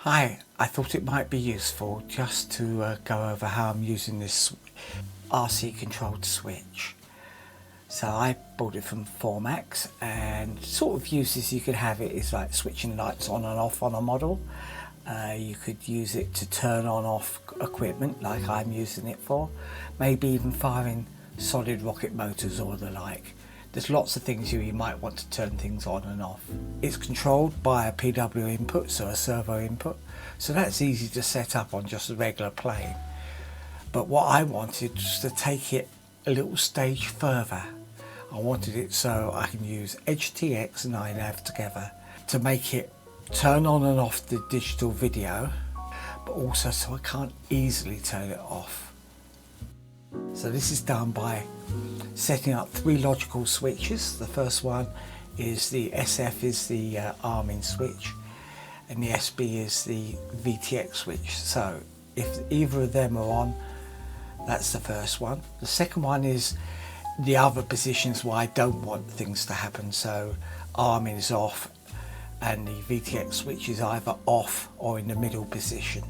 Hi, I thought it might be useful just to go over how I'm using this RC controlled switch. So I bought it from Formax, and sort of uses you could have it is like switching lights on and off on a model. You could use it to turn on off equipment like I'm using it for, maybe even firing solid rocket motors or the like. There's lots of things you might want to turn things on and off. It's controlled by a PW input, so a servo input, so that's easy to set up on just a regular plane. But what I wanted was to take it a little stage further. I wanted it so I can use EdgeTX and INAV together to make it turn on and off the digital video, but also so I can't easily turn it off. So this is done by setting up 3 logical switches. The first one is the SF is the arming switch, and the SB is the VTX switch. So if either of them are on, that's the first one. The second one is the other positions where I don't want things to happen. So arming is off and the VTX switch is either off or in the middle position.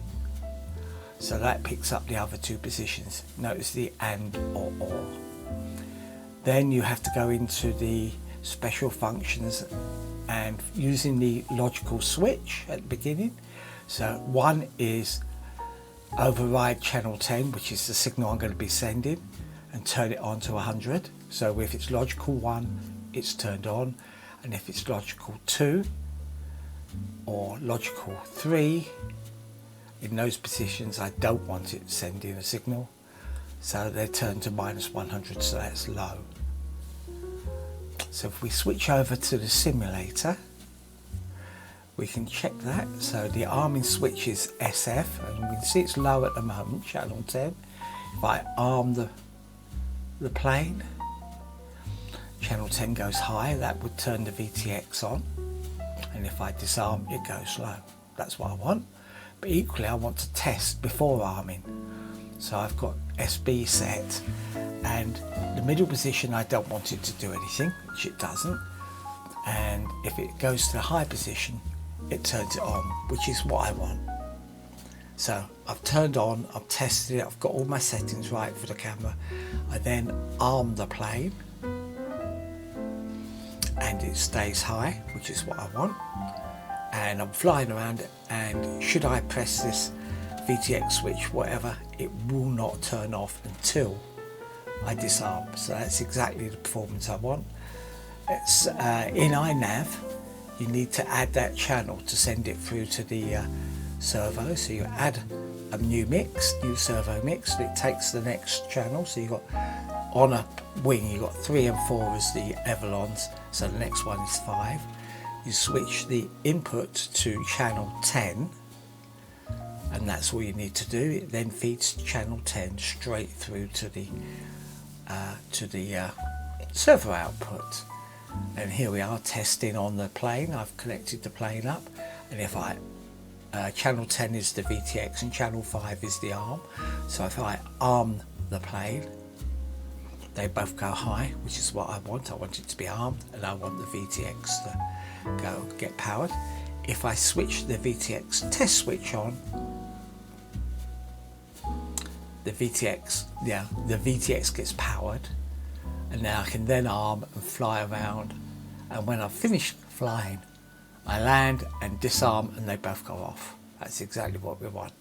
So that picks up the other 2 positions. Notice the and or. Then you have to go into the special functions and using the logical switch at the beginning. So one is override channel 10, which is the signal I'm going to be sending, and turn it on to 100. So if it's logical 1, it's turned on, and if it's logical 2 or logical 3, in those positions I don't want it sending a signal, so they're turned to -100, so that's low. So if we switch over to the simulator, we can check that. So the arming switch is SF, and we can see it's low at the moment, channel 10. If I arm the plane, channel 10 goes high, that would turn the VTX on, and if I disarm, it goes low. That's what I want. But equally I want to test before arming, so I've got SB set, and the middle position I don't want it to do anything, which it doesn't, and if it goes to the high position it turns it on, which is what I want. So I've turned on, I've tested it, I've got all my settings right for the camera. I then arm the plane and it stays high, which is what I want, and I'm flying around it, and should I press this VTX switch, whatever, it will not turn off until I disarm. So that's exactly the performance I want. It's in INAV you need to add that channel to send it through to the servo. So you add a new servo mix, and it takes the next channel. So you got on a wing, you got 3 and 4 as the Avalons, so the next one is 5. You switch the input to channel 10, and that's all you need to do. It then feeds channel 10 straight through to the servo output. And here we are testing on the plane. I've connected the plane up, and if I channel 10 is the VTX and channel 5 is the arm. So if I arm the plane, they both go high, which is what I want. I want it to be armed, and I want the VTX to get powered. If I switch the VTX test switch on, the VTX gets powered, and now I can then arm and fly around, and when I've finished flying I land and disarm and they both go off. That's exactly what we want.